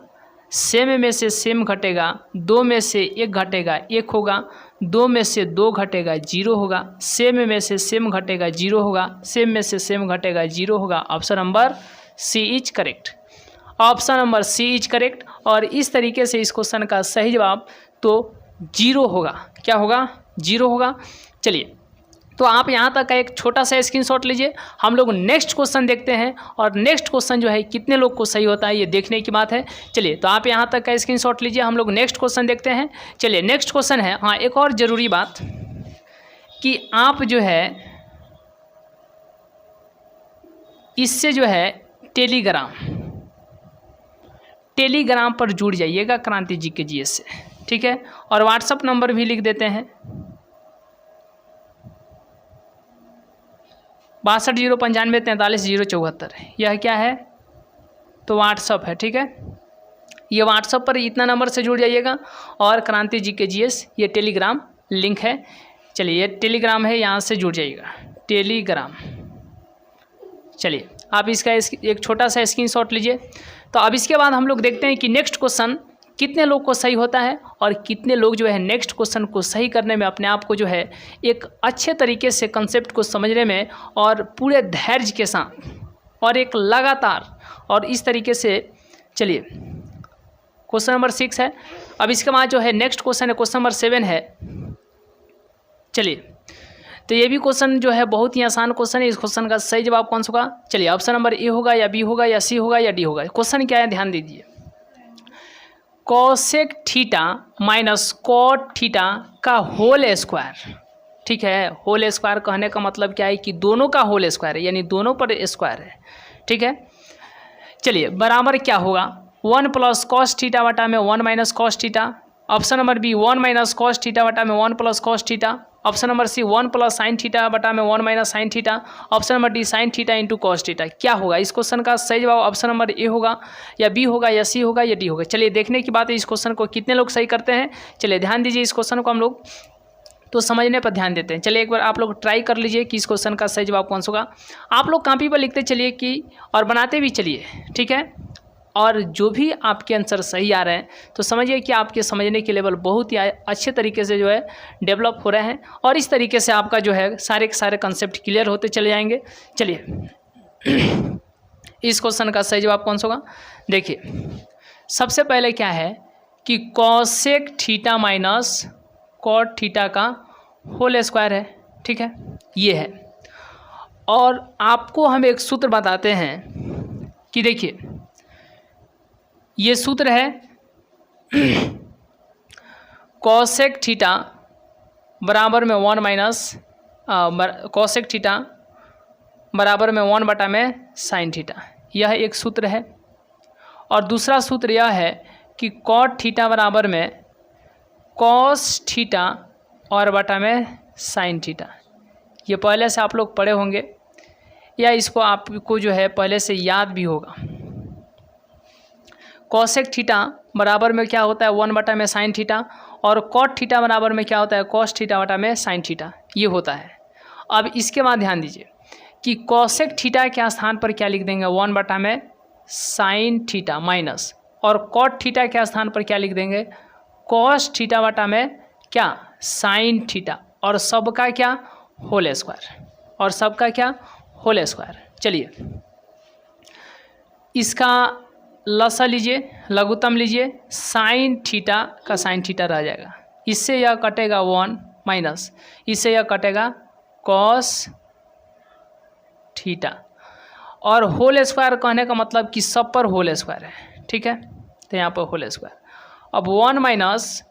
सेम में से सेम घटेगा, 2 में से 1 घटेगा 1 होगा, 2 में से 2 घटेगा 0 होगा, सेम में से सेम घटेगा 0 होगा, सेम में से सेम घटेगा 0 होगा। Option number C is correct, option number C is correct. और इस तरीके से इस क्वेश्चन का सही जवाब तो 0 होगा। क्या होगा 0 होगा। चलिए तो आप यहाँ तक का एक छोटा सा स्क्रीनशॉट लीजिए, हम लोग नेक्स्ट क्वेश्चन देखते हैं और नेक्स्ट क्वेश्चन जो है कितने लोग को सही होता है ये देखने की बात है। चलिए तो आप यहाँ तक का स्क्रीनशॉट लीजिए, हम लोग नेक्स्ट क्वेश्चन देखते हैं। चलिए नेक्स्ट क्वेश्चन है, हाँ एक और ज़रूरी बात कि आप जो है इससे जो है टेलीग्राम पर जुड़ जाइएगा क्रांति जी के जीएस से, ठीक है। और व्हाट्सअप नंबर भी लिख देते हैं 6209534074। यह क्या है तो व्हाट्सअप है, ठीक है। ये व्हाट्सअप पर इतना नंबर से जुड़ जाइएगा और क्रांति जी के जीएस ये टेलीग्राम लिंक है। चलिए ये टेलीग्राम है, यहाँ से जुड़ जाइएगा टेलीग्राम। चलिए आप इसका एक छोटा सा स्क्रीनशॉट लीजिए। तो अब इसके बाद हम लोग देखते हैं कि नेक्स्ट क्वेश्चन कितने लोग को सही होता है और कितने लोग जो है नेक्स्ट क्वेश्चन को सही करने में अपने आप को जो है एक अच्छे तरीके से कंसेप्ट को समझने में और पूरे धैर्य के साथ और एक लगातार और इस तरीके से। चलिए क्वेश्चन नंबर 6 है। अब इसके बाद जो है नेक्स्ट क्वेश्चन है क्वेश्चन नंबर 7 है। चलिए तो ये भी क्वेश्चन जो है बहुत ही आसान क्वेश्चन है। इस क्वेश्चन का सही जवाब कौन सा होगा? चलिए ऑप्शन नंबर ए होगा या बी होगा या सी होगा या डी होगा। क्वेश्चन क्या है ध्यान दीजिए। Cosec theta minus cot theta का होल स्क्वायर, ठीक है। होल स्क्वायर कहने का मतलब क्या है कि दोनों का होल स्क्वायर है, यानी दोनों पर स्क्वायर है, ठीक है। चलिए बराबर क्या होगा? 1 प्लस कॉस थीटा बटा में 1 minus cos theta. Option number B 1 minus cos theta बटा में 1 plus cos theta. Option number C 1 plus sine theta बटा में 1 minus sine theta. Option number D sine theta into cos theta. क्या होगा इस क्वेश्चन का सही जवाब? ऑप्शन नंबर ए होगा या बी होगा या सी होगा या डी होगा। चलिए देखने की बात है इस क्वेश्चन को कितने लोग सही करते हैं। चलिए ध्यान दीजिए इस क्वेश्चन को हम लोग तो समझने पर ध्यान देते हैं। चलिए एक बार आप लोग ट्राई कर लीजिए कि इस क्वेश्चन का सही जवाब कौन सा होगा। आप लोग कॉपी पर लिखते चलिए कि और बनाते भी चलिए, ठीक है। और जो भी आपके आंसर सही आ रहे हैं तो समझिए कि आपके समझने के लेवल बहुत ही अच्छे तरीके से जो है डेवलप हो रहे हैं और इस तरीके से आपका जो है सारे के सारे कंसेप्ट क्लियर होते चले जाएंगे। चलिए इस क्वेश्चन का सही जवाब कौन सा होगा? देखिए सबसे पहले क्या है कि cosec theta minus cot theta का होल स्क्वायर है, ठीक है, ये है। और आपको हम एक सूत्र बताते हैं कि देखिए ये सूत्र है कोसेक थीटा बराबर में 1 माइनस कोसेक थीटा बराबर में 1 बटा में साइन थीटा, यह एक सूत्र है। और दूसरा सूत्र यह है कि कॉट थीटा बराबर में कॉस थीटा और बटा में साइन थीटा। ये पहले से आप लोग पढ़े होंगे या इसको आपको जो है पहले से याद भी होगा। कोसेक थीटा बराबर में क्या होता है? 1 बटा में साइन थीटा और कॉट थीटा बराबर में क्या होता है? कॉस थीटा बटा में साइन थीटा, ये होता है। अब इसके बाद ध्यान दीजिए कि कोसेक थीटा के स्थान पर क्या लिख देंगे? 1 बटा में साइन थीटा माइनस, और कॉट थीटा के स्थान पर क्या लिख देंगे? कॉस थीटा बटा में क्या? साइन थीटा, और सबका क्या? होल स्क्वायर, और सबका क्या? Whole square. चलिए इसका लसा लीजिए, लघुत्तम लीजिए, साइन थीटा का साइन थीटा रह जाएगा, इससे यह कटेगा 1 माइनस, इससे यह कटेगा कॉस थीटा, और होल स्क्वायर कहने का मतलब कि सब पर होल स्क्वायर है, ठीक है। तो यहाँ पर होल स्क्वायर। अब 1 माइनस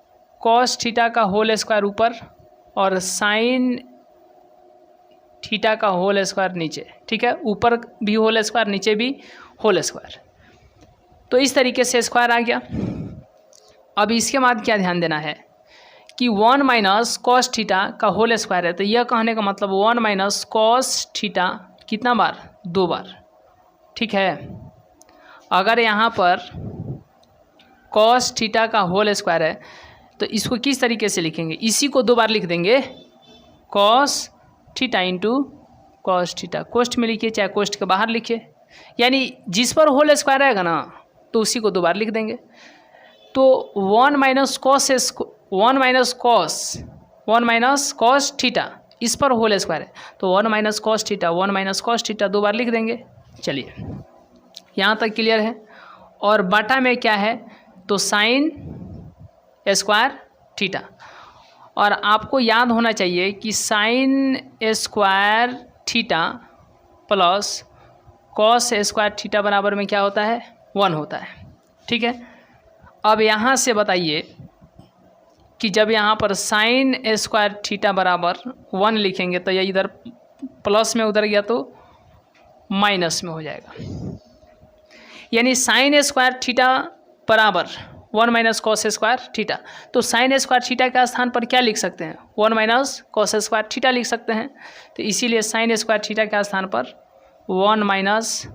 कॉस थीटा का होल स्क्वायर ऊपर और साइन थीटा का होल स्क्वायर नीचे, ठीक है। ऊपर भी होल स्क्वायर, नीचे भी होल स्क्वायर। तो इस तरीके से स्क्वायर आ गया। अब इसके बाद क्या ध्यान देना है कि 1 माइनस कॉस थीटा का होल स्क्वायर है, तो यह कहने का मतलब 1 माइनस कॉस थीटा कितना बार? 2 बार, ठीक है। अगर यहाँ पर कॉस थीटा का होल स्क्वायर है तो इसको किस तरीके से लिखेंगे? इसी को 2 बार लिख देंगे, cos theta into cos theta. कोष्ठ में लिखिए चाहे कोष्ठ के बाहर लिखिए, यानी जिस पर होल स्क्वायर रहेगा ना तो उसी को 2 बार लिख देंगे। तो 1 माइनस कॉस थीटा इस पर होल स्क्वायर है, तो 1 माइनस कॉस थीटा 2 बार लिख देंगे। चलिए यहाँ तक क्लियर है। और बटा में क्या है? तो साइन स्क्वायर थीटा। और आपको याद होना चाहिए कि sine square theta plus cos square theta बराबर में क्या होता है? 1 होता है, ठीक है। अब यहाँ से बताइए कि जब यहाँ पर साइन स्क्वायर थीटा बराबर 1 लिखेंगे तो यह इधर प्लस में उधर गया तो माइनस में हो जाएगा, यानी साइन स्क्वायर थीटा बराबर 1 माइनस कॉस स्क्वायर थीटा। तो साइन स्क्वायर थीटा के स्थान पर क्या लिख सकते हैं? 1 माइनस कॉस स्क्वायर थीटा लिख सकते हैं। तो इसीलिए साइन स्क्वायर थीटा के स्थान पर 1 माइनस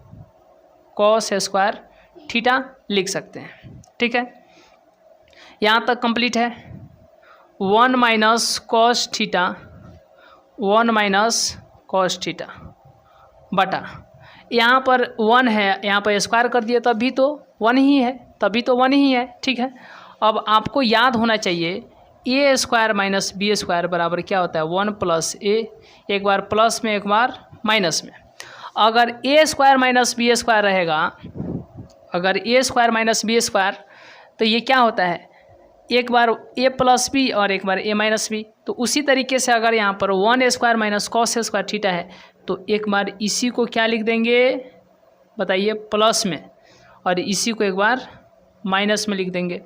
कॉस स्क्वायर थीटा लिख सकते हैं, ठीक है। यहाँ तक कंप्लीट है। 1 minus cos theta, 1 minus cos theta बटा, यहाँ पर 1 है, यहाँ पर स्क्वायर कर दिए तब भी तो 1 ही है, तभी तो 1 ही है, ठीक है। अब आपको याद होना चाहिए ए स्क्वायर माइनस बी स्क्वायर बराबर क्या होता है? 1 प्लस ए, एक बार प्लस में एक बार माइनस में। अगर ए स्क्वायर माइनस बी स्क्वायर रहेगा, अगर ए स्क्वायर माइनस बी स्क्वायर, तो ये क्या होता है? एक बार a प्लस बी और एक बार a माइनस बी। तो उसी तरीके से अगर यहाँ पर 1² माइनस कॉस स्क्वायर थीटा है तो एक बार इसी को क्या लिख देंगे बताइए, प्लस में, और इसी को एक बार माइनस में लिख देंगे।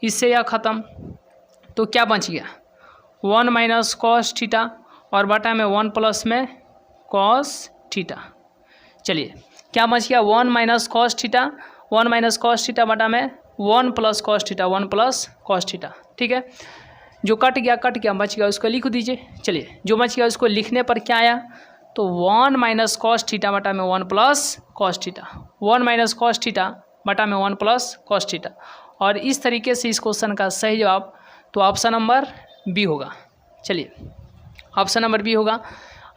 इससे यह ख़त्म। तो क्या बच गया, 1 माइनस कॉस थीटा और बटा में 1 प्लस में कॉस थीटा। चलिए क्या बच गया, 1 minus cos theta, 1 minus cos theta बटा में 1 plus cos theta, 1 plus cos theta. ठीक है, जो कट गया बच गया उसको लिख दीजिए। चलिए जो बच गया उसको लिखने पर क्या आया, तो 1 माइनस कॉस थीटा बटा में 1 plus cos theta, 1 minus cos theta बटा में 1 प्लस कॉस थीटा। और इस तरीके से इस क्वेश्चन का सही जवाब तो ऑप्शन नंबर बी होगा। चलिए ऑप्शन नंबर बी होगा।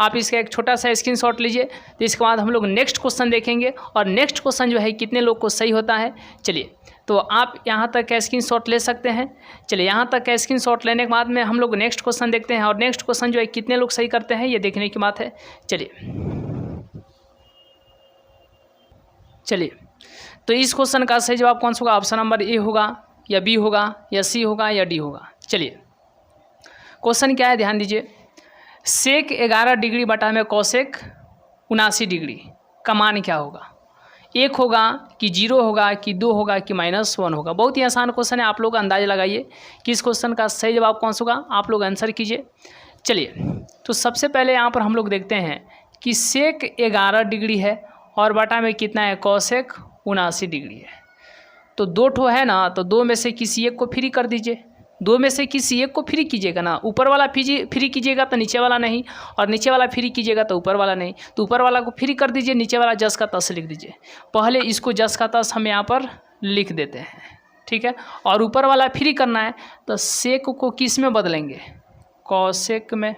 आप इसका एक छोटा सा स्क्रीनशॉट लीजिए। तो इसके बाद हम लोग नेक्स्ट क्वेश्चन देखेंगे और नेक्स्ट क्वेश्चन जो है कितने लोग को सही होता है। चलिए तो आप यहाँ तक का स्क्रीनशॉट ले सकते हैं। चलिए यहाँ तक का स्क्रीनशॉट लेने के बाद में हम लोग नेक्स्ट क्वेश्चन देखते हैं और नेक्स्ट क्वेश्चन जो है कितने लोग सही करते हैं ये देखने की बात है। चलिए तो इस क्वेश्चन का सही जवाब कौन सा होगा, ऑप्शन नंबर ए होगा या बी होगा या सी होगा या डी होगा। चलिए क्वेश्चन क्या है, ध्यान दीजिए। सेक 11 डिग्री बटा में कौसेक 79 डिग्री का मान क्या होगा, 1 होगा कि 0 होगा कि 2 होगा कि -1 होगा। बहुत ही आसान क्वेश्चन है, आप लोग अंदाज़ा लगाइए कि इस क्वेश्चन का सही जवाब कौन सा होगा, आप लोग आंसर कीजिए। चलिए तो सबसे पहले यहाँ पर हम लोग देखते हैं कि सेक 11 डिग्री है और बटा में कितना है, कौसेक 79 डिग्री है। तो 2 ठो है ना, तो 2 में से किसी एक को फ्री कर दीजिए, 2 में से किसी एक को फ्री कीजिएगा ना। ऊपर वाला फ्री कीजिएगा तो नीचे वाला नहीं, और नीचे वाला फ्री कीजिएगा तो ऊपर वाला नहीं। तो ऊपर वाला को फ्री कर दीजिए, नीचे वाला जस का तस लिख दीजिए। पहले इसको जस का तस हम यहाँ पर लिख देते हैं, ठीक है। और ऊपर वाला फ्री करना है तो सेक को किस में बदलेंगे, कौसेक में।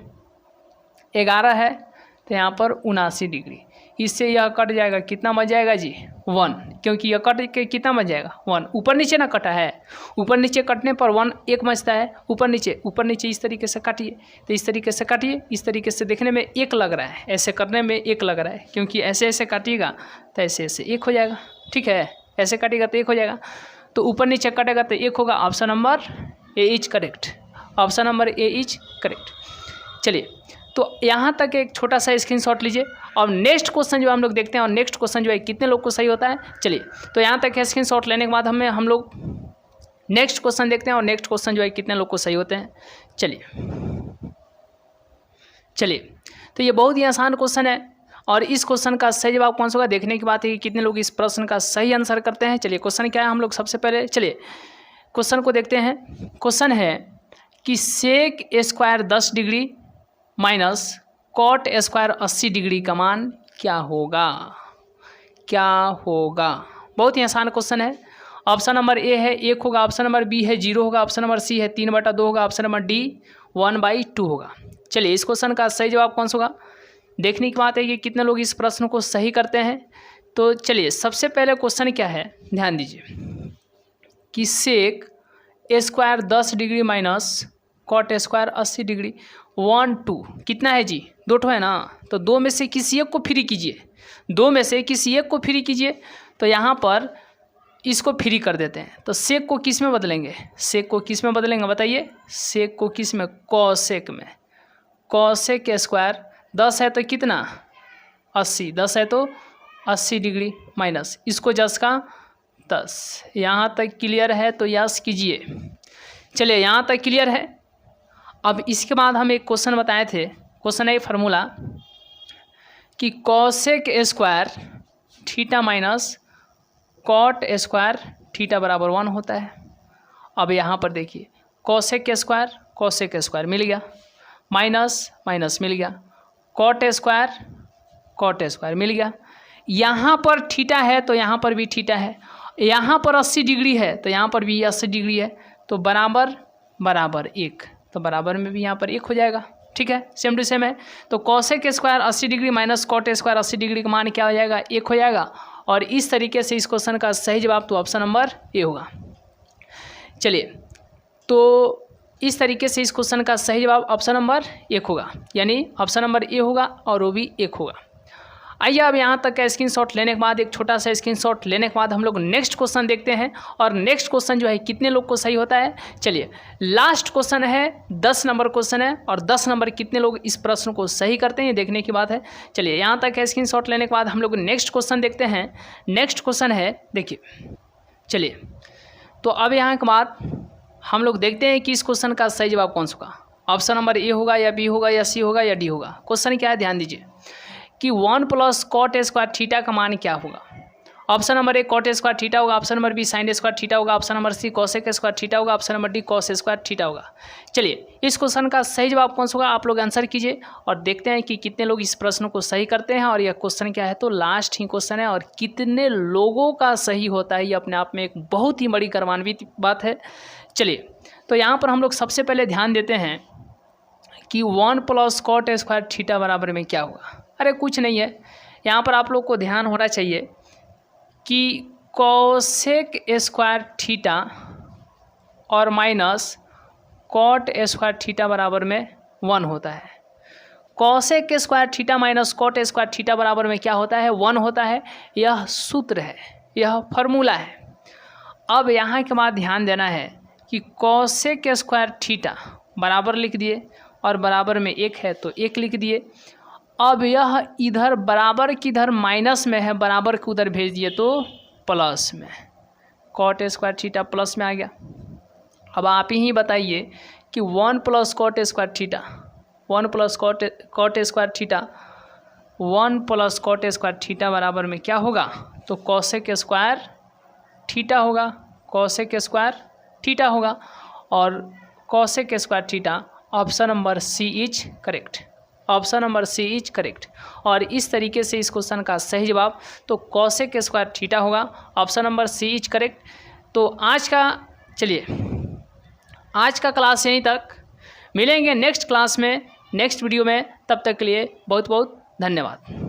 11 है तो यहाँ पर 79 डिग्री, इससे यह कट जाएगा, कितना बच जाएगा जी, 1, क्योंकि यह कट के कितना बच जाएगा, 1। ऊपर नीचे ना कटा है, ऊपर नीचे कटने पर 1 एक बचता है, ऊपर नीचे इस तरीके से काटिए। तो इस तरीके से काटिए, इस तरीके से देखने में 1 लग रहा है, ऐसे करने में 1 लग रहा है, क्योंकि ऐसे ऐसे काटिएगा तो ऐसे ऐसे 1 हो जाएगा, ठीक है। ऐसे काटिएगा तो 1 हो जाएगा, तो ऊपर नीचे कटेगा तो 1 होगा। Option number A is correct, option number A is correct. चलिए तो यहाँ तक एक छोटा सा स्क्रीनशॉट लीजिए और नेक्स्ट क्वेश्चन जो हम लोग देखते हैं, और नेक्स्ट क्वेश्चन जो है कितने लोग को सही होता है। चलिए तो यहाँ तक स्क्रीनशॉट लेने के बाद हम लोग नेक्स्ट क्वेश्चन देखते हैं और नेक्स्ट क्वेश्चन जो है कितने लोग को सही होते हैं। चलिए तो ये बहुत ही आसान क्वेश्चन है और इस क्वेश्चन का सही जवाब कौन सा होगा देखने की बात है कि कितने लोग इस प्रश्न का सही आंसर करते हैं। चलिए क्वेश्चन क्या है, हम लोग सबसे पहले चलिए क्वेश्चन को देखते हैं। क्वेश्चन है कि sec square 10 degree minus cot square 80 degree का मान क्या होगा, क्या होगा। बहुत ही आसान क्वेश्चन है। ऑप्शन नंबर ए है 1 होगा, ऑप्शन नंबर बी है 0 होगा, ऑप्शन नंबर सी है 3/2 होगा, ऑप्शन नंबर डी 1/2 होगा। चलिए इस क्वेश्चन का सही जवाब कौन सा होगा देखने की बात है कि कितने लोग इस प्रश्न को सही करते हैं। तो चलिए सबसे पहले क्वेश्चन क्या है, ध्यान दीजिए कि sec square 10 degree minus cot square 80 degree 1 2 कितना है जी, 2 ठो है ना। तो 2 में से किसी एक को फ्री कीजिए, 2 में से किसी एक को फ्री कीजिए। तो यहाँ पर इसको फ्री कर देते हैं। तो सेक को किस में बदलेंगे, सेक को किस में बदलेंगे बताइए, सेक को किस में, कौसेक में। कौसेक स्क्वायर 10 है तो कितना 80, 10 है तो 80 डिग्री माइनस इसको जस का 10। यहाँ तक क्लियर है तो यस कीजिए। चलिए यहाँ तक क्लियर है। अब इसके बाद हम एक क्वेश्चन बताए थे, क्वेश्चन है फार्मूला कि cosec square theta minus cot square theta बराबर 1 होता है। अब यहाँ पर देखिए कौसेक स्क्वायर मिल गया, माइनस माइनस मिल गया, कॉट स्क्वायर मिल गया। यहाँ पर थीटा है तो यहाँ पर भी थीटा है, यहाँ पर 80 डिग्री है तो यहाँ पर भी 80 डिग्री है, तो बराबर बराबर 1, तो बराबर में भी यहाँ पर 1 हो जाएगा, ठीक है, सेम टू सेम है। तो cosec square 80 degree minus cot square 80 degree का मान क्या हो जाएगा, 1 हो जाएगा। और इस तरीके से इस क्वेश्चन का सही जवाब तो ऑप्शन नंबर ए होगा। चलिए तो इस तरीके से इस क्वेश्चन का सही जवाब ऑप्शन नंबर 1 होगा, यानी ऑप्शन नंबर ए होगा और वो भी 1 होगा। आइए अब यहाँ तक का स्क्रीनशॉट लेने के बाद, एक छोटा सा स्क्रीनशॉट लेने के बाद हम लोग नेक्स्ट क्वेश्चन देखते हैं। और नेक्स्ट क्वेश्चन जो है कितने लोग को सही होता है, चलिए लास्ट क्वेश्चन है, 10 नंबर क्वेश्चन है, और 10 नंबर कितने लोग इस प्रश्न को सही करते हैं देखने की बात है। चलिए यहाँ तक का स्क्रीनशॉट लेने के बाद हम लोग नेक्स्ट क्वेश्चन देखते हैं। नेक्स्ट क्वेश्चन है, देखिए चलिए, तो अब यहाँ के बाद हम लोग देखते हैं कि इस क्वेश्चन का सही जवाब कौन सा होगा। ऑप्शन नंबर ए होगा या बी होगा या सी होगा या डी होगा। क्वेश्चन क्या है, ध्यान दीजिए कि 1 + cot स्क्वायर थीटा का मान क्या होगा। Option number A cot square theta होगा, option number B sin square theta होगा, option number C cosec square theta होगा, option number D cos square theta होगा। चलिए इस क्वेश्चन का सही जवाब कौन सा होगा, आप लोग आंसर कीजिए और देखते हैं कि कितने लोग इस प्रश्न को सही करते हैं। और यह क्वेश्चन क्या है, तो लास्ट ही क्वेश्चन है, और कितने लोगों का सही होता है ये अपने आप में एक बहुत ही बड़ी गर्वान्वित बात है। चलिए तो यहाँ पर हम लोग सबसे पहले ध्यान देते हैं कि 1 + cot स्क्वायर थीटा बराबर में क्या होगा। अरे कुछ नहीं है, यहाँ पर आप लोग को ध्यान होना चाहिए कि cosec स्क्वायर थीटा और माइनस cot स्क्वायर थीटा बराबर में 1 होता है। cosec square theta minus cot square theta बराबर में क्या होता है, 1 होता है। यह सूत्र है, यह फार्मूला है। अब यहाँ के बाद ध्यान देना है कि cosec स्क्वायर थीटा बराबर लिख दिए और बराबर में 1 है तो 1 लिख दिए। अब यह इधर बराबर की इधर माइनस में है, बराबर के उधर भेज दिए तो प्लस में, cot स्क्वायर थीटा प्लस में आ गया। अब आप ही बताइए कि 1 + cot square theta, 1 + cot square theta, 1 + cot square theta बराबर में क्या होगा, तो cosec स्क्वायर थीटा होगा, cosec स्क्वायर थीटा होगा। और cosec square theta option number C is correct, option number C is correct. और इस तरीके से इस क्वेश्चन का सही जवाब तो cosec स्क्वायर थीटा होगा, option number C is correct. तो आज का, चलिए आज का क्लास यहीं तक, मिलेंगे नेक्स्ट क्लास में, नेक्स्ट वीडियो में। तब तक के लिए बहुत बहुत धन्यवाद।